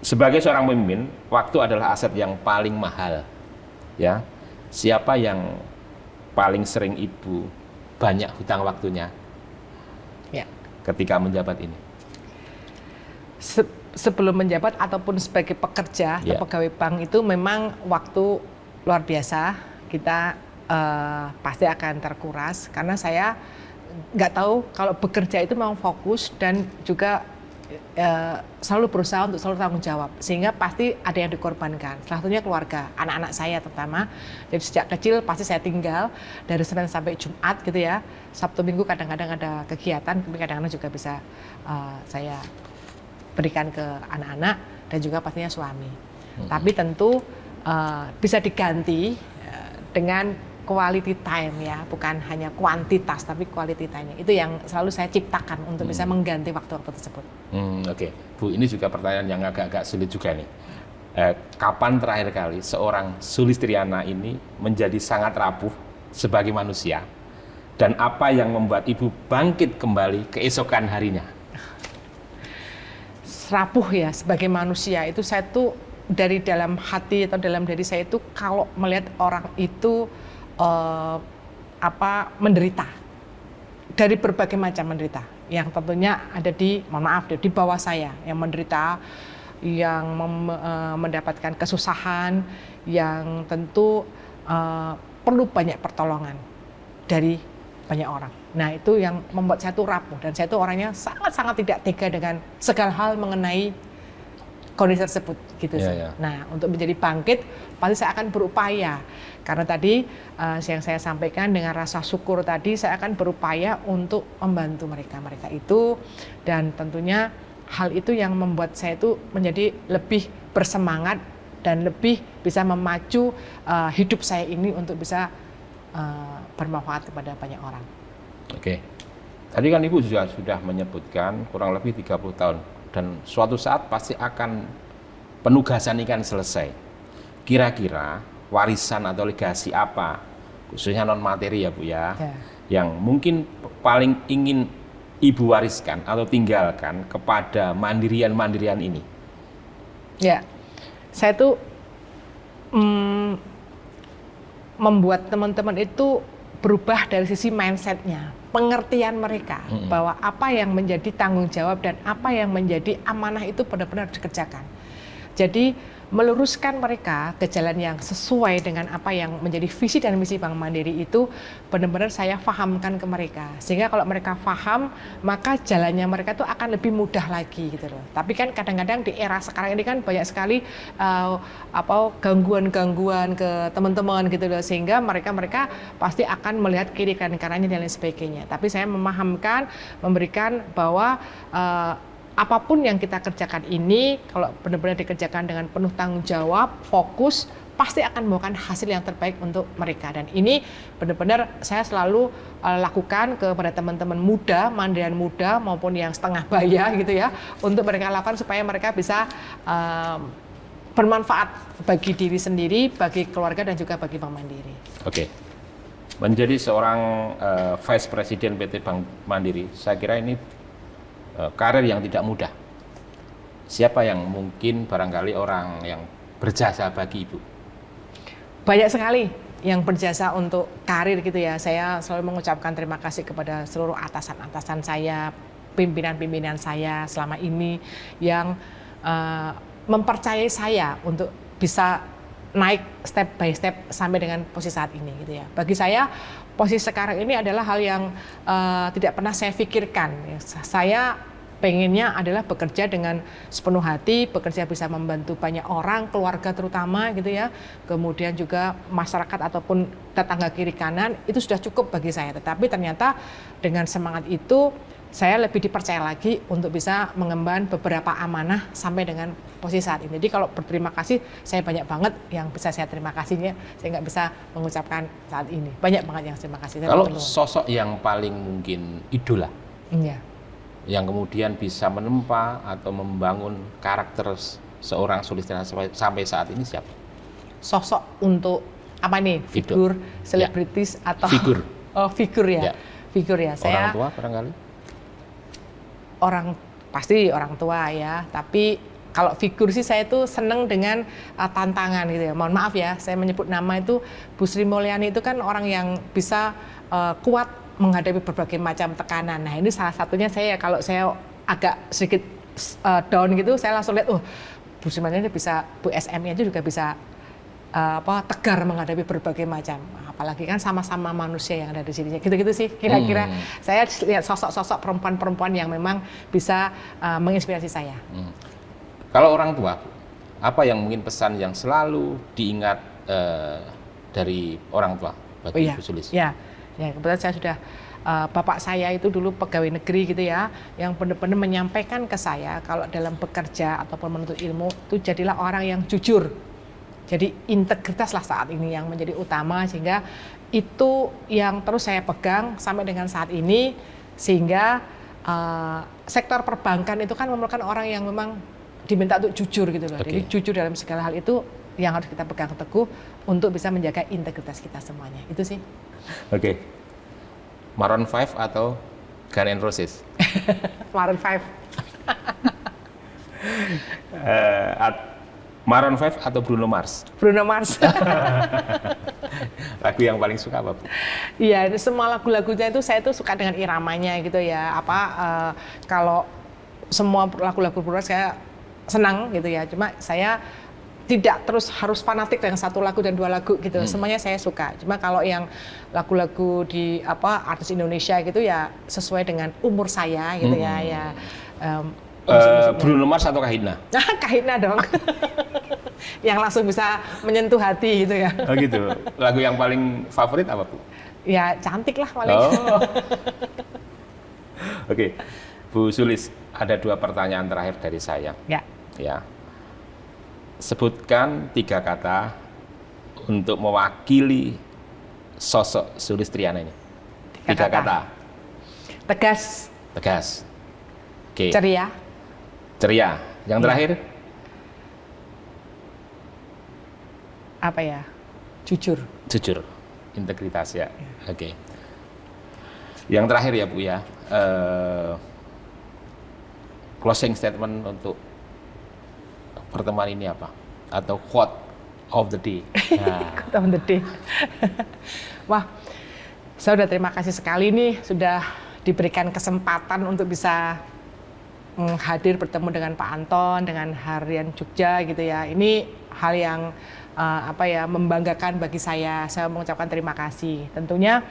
sebagai seorang pemimpin, waktu adalah aset yang paling mahal. Ya, siapa yang paling sering Ibu banyak hutang waktunya
Ya.
ketika menjabat ini?
Sebelum menjabat ataupun sebagai pekerja atau
Ya.
pegawai bank itu memang waktu luar biasa, kita pasti akan terkuras karena saya nggak tahu kalau bekerja itu memang fokus dan juga selalu berusaha untuk selalu tanggung jawab, sehingga pasti ada yang dikorbankan. Salah satunya keluarga, anak-anak saya terutama. Jadi sejak kecil pasti saya tinggal dari Senin sampai Jumat gitu ya. Sabtu Minggu kadang-kadang ada kegiatan, tapi kadang-kadang juga bisa saya berikan ke anak-anak dan juga pastinya suami. Tapi tentu bisa diganti dengan quality time ya, bukan hanya kuantitas tapi quality time. Itu yang selalu saya ciptakan untuk bisa mengganti waktu-waktu tersebut.
Oke. Bu, ini juga pertanyaan yang agak-agak sulit juga nih. Kapan terakhir kali seorang Sulistiana ini menjadi sangat rapuh sebagai manusia, dan apa yang membuat Ibu bangkit kembali keesokan harinya?
Rapuh ya sebagai manusia itu, saya tuh dari dalam hati atau dalam diri saya itu kalau melihat orang itu menderita dari berbagai macam menderita, yang tentunya ada di, mohon maaf, di bawah saya yang menderita, yang mendapatkan kesusahan, yang tentu perlu banyak pertolongan dari banyak orang. Nah, itu yang membuat saya tuh rapuh, dan saya tuh orangnya sangat-sangat tidak tega dengan segala hal mengenai kondisi tersebut gitu sih. Nah, untuk menjadi bangkit pasti saya akan berupaya, karena tadi yang saya sampaikan dengan rasa syukur tadi, saya akan berupaya untuk membantu mereka itu, dan tentunya hal itu yang membuat saya itu menjadi lebih bersemangat dan lebih bisa memacu hidup saya ini untuk bisa bermanfaat kepada banyak orang.
Oke. Tadi kan Ibu juga sudah menyebutkan kurang lebih 30 tahun, dan suatu saat pasti akan penugasan ini kan selesai. Kira-kira warisan atau legasi apa, khususnya non materi ya Bu ya, yang mungkin paling ingin Ibu wariskan atau tinggalkan kepada mandirian-mandirian ini?
Ya, saya tuh membuat teman-teman itu berubah dari sisi mindsetnya, pengertian mereka bahwa apa yang menjadi tanggung jawab dan apa yang menjadi amanah itu benar-benar dikerjakan. Jadi meluruskan mereka ke jalan yang sesuai dengan apa yang menjadi visi dan misi Bank Mandiri itu benar-benar saya fahamkan ke mereka, sehingga kalau mereka paham maka jalannya mereka tuh akan lebih mudah lagi gitu loh. Tapi kan kadang-kadang di era sekarang ini kan banyak sekali gangguan-gangguan ke teman-teman gitu loh, sehingga mereka pasti akan melihat kiri kanan kanannya dan lain sebagainya. Tapi saya memahamkan, memberikan bahwa apapun yang kita kerjakan ini, kalau benar-benar dikerjakan dengan penuh tanggung jawab, fokus, pasti akan membawakan hasil yang terbaik untuk mereka. Dan ini benar-benar saya selalu lakukan kepada teman-teman muda, mandirian muda maupun yang setengah baya gitu ya, untuk mereka lakukan supaya mereka bisa bermanfaat bagi diri sendiri, bagi keluarga, dan juga bagi Bank Mandiri.
Oke. Menjadi seorang Vice President PT Bank Mandiri, saya kira ini karir yang tidak mudah. Siapa yang mungkin barangkali orang yang berjasa bagi Ibu?
Banyak sekali yang berjasa untuk karir gitu ya. Saya selalu mengucapkan terima kasih kepada seluruh atasan-atasan saya, pimpinan-pimpinan saya selama ini yang mempercayai saya untuk bisa naik step by step sampai dengan posisi saat ini gitu ya. Bagi saya posisi sekarang ini adalah hal yang tidak pernah saya pikirkan. Saya pengennya adalah bekerja dengan sepenuh hati, bekerja bisa membantu banyak orang, keluarga terutama gitu ya. Kemudian juga masyarakat ataupun tetangga kiri kanan, itu sudah cukup bagi saya. Tetapi ternyata dengan semangat itu saya lebih dipercaya lagi untuk bisa mengemban beberapa amanah sampai dengan posisi saat ini. Jadi kalau berterima kasih, saya banyak banget yang bisa saya terima kasihnya, saya nggak bisa mengucapkan saat ini. Banyak banget yang terima kasih.
Kalau sosok yang paling mungkin idola, yang kemudian bisa menempa atau membangun karakter seorang Sulistiana sampai saat ini siapa?
Sosok untuk apa nih? Figur, selebritis atau
figur?
Oh, figur ya. Figur ya.
Orang tua barangkali?
Pasti orang tua ya, tapi kalau figur sih saya tuh seneng dengan tantangan gitu ya. Mohon maaf ya, saya menyebut nama itu Bu Sri Mulyani itu kan orang yang bisa kuat menghadapi berbagai macam tekanan. Nah ini salah satunya saya, kalau saya agak sedikit down gitu, saya langsung lihat, oh Bu Sri Mulyani bisa, Bu SM-nya itu juga bisa tegar menghadapi berbagai macam, apalagi kan sama-sama manusia yang ada di sini, gitu-gitu sih kira-kira. Saya lihat sosok-sosok perempuan-perempuan yang memang bisa menginspirasi saya.
Kalau orang tua, apa yang mungkin pesan yang selalu diingat dari orang tua bagi Bu Sulis?
Ya, kebetulan saya sudah bapak saya itu dulu pegawai negeri gitu ya, yang benar-benar menyampaikan ke saya kalau dalam bekerja ataupun menuntut ilmu itu jadilah orang yang jujur. Jadi integritas lah saat ini yang menjadi utama, sehingga itu yang terus saya pegang sampai dengan saat ini, sehingga sektor perbankan itu kan memerlukan orang yang memang diminta untuk jujur gitu loh. Jadi jujur dalam segala hal itu yang harus kita pegang teguh untuk bisa menjaga integritas kita semuanya. Itu sih.
Oke. Maroon 5 atau Guns N' Roses?
Maroon 5.
Maroon 5 atau Bruno Mars?
Bruno Mars.
Lagu yang paling suka apa, Bu?
Iya, semua lagu-lagunya itu saya tuh suka dengan iramanya gitu ya. Kalau semua lagu-lagu Bruno saya senang gitu ya. Cuma saya tidak terus harus fanatik dengan satu lagu dan dua lagu gitu. Semuanya saya suka. Cuma kalau yang lagu-lagu di artis Indonesia gitu ya sesuai dengan umur saya gitu ya.
Bruno Mars atau Kahitna?
Kahitna dong. Yang langsung bisa menyentuh hati gitu ya.
Oh gitu. Lagu yang paling favorit apa, Bu?
Ya cantik lah paling.
Oke. Bu Sulis, ada 2 pertanyaan terakhir dari saya. Ya. Sebutkan 3 kata untuk mewakili sosok Sulistiana ini. 3 kata. Tegas. Oke. Ceria. Yang terakhir?
Apa ya? Jujur.
Integritas ya. Oke. Yang terakhir ya, Bu ya. Closing statement untuk pertemuan ini apa? Atau quote of the day?
Quote of the day. Wah, saya udah terima kasih sekali nih sudah diberikan kesempatan untuk bisa hadir bertemu dengan Pak Anton, dengan Harian Jogja gitu ya. Ini hal yang membanggakan bagi saya. Saya mengucapkan terima kasih. Tentunya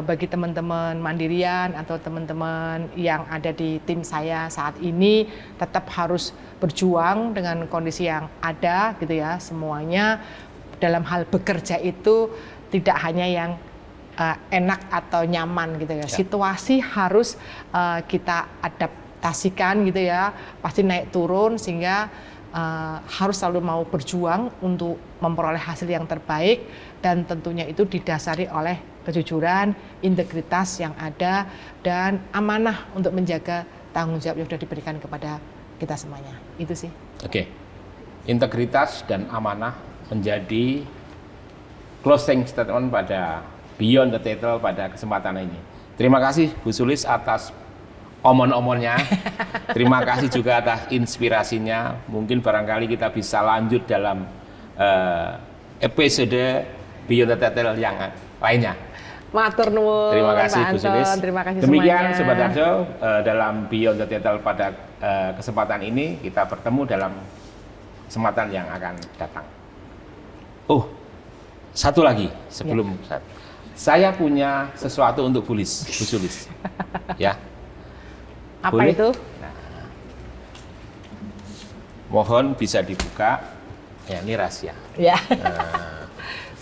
bagi teman-teman Mandirian atau teman-teman yang ada di tim saya saat ini tetap harus berjuang dengan kondisi yang ada gitu ya. Semuanya dalam hal bekerja itu tidak hanya yang enak atau nyaman gitu ya. Situasi harus kita adaptasikan gitu ya. Pasti naik turun sehingga harus selalu mau berjuang untuk memperoleh hasil yang terbaik, dan tentunya itu didasari oleh kejujuran, integritas yang ada, dan amanah untuk menjaga tanggung jawab yang sudah diberikan kepada kita semuanya. Itu sih.
Oke. Integritas dan amanah menjadi closing statement pada Beyond the Title pada kesempatan ini. Terima kasih Bu Sulis atas omon-omonnya. Terima kasih juga atas inspirasinya. Mungkin barangkali kita bisa lanjut dalam episode Beyond the Title yang lainnya.
Matur nuwun.
Terima kasih Bu Sulis.
Terima kasih
Demikian
semuanya.
Sobat Darjo, dalam Beyond the Title pada kesempatan ini kita bertemu dalam kesempatan yang akan datang. Oh, satu lagi sebelum saya punya sesuatu untuk Bu Sulis. Ya.
Apa
boleh?
itu?
Nah, mohon bisa dibuka. Ya, ini rahasia.
Ya.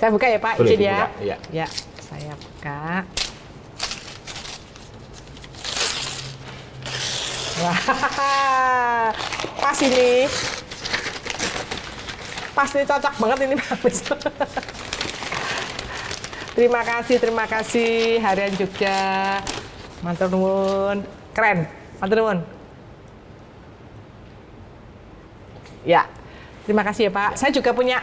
Saya buka ya Pak,
boleh
izin
dibuka,
ya.
ya.
Ya, saya buka. Wah, pas ini. Pasti cocok banget ini Pak. Terima kasih Harian Jogja. Matur nuwun. Keren. Matur nuwun. Ya. Terima kasih ya Pak. Saya juga punya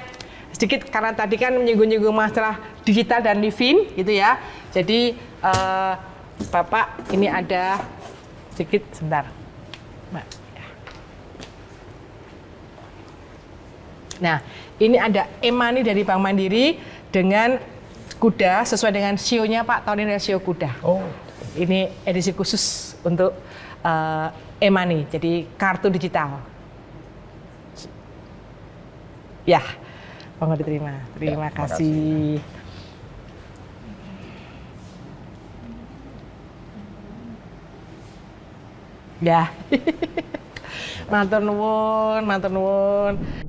sedikit karena tadi kan menyinggung-nyinggung masalah digital dan living gitu ya. Jadi Bapak ini ada sedikit sebentar. Nah, ya. Nah, ini ada e-money dari Bank Mandiri dengan kuda sesuai dengan sionya Pak. Tahun ini ada sio kuda.
Oh.
Ini edisi khusus untuk e-money, jadi kartu digital. Ya, mohon diterima. Terima kasih. Ya. Matur nuwun, matur nuwun.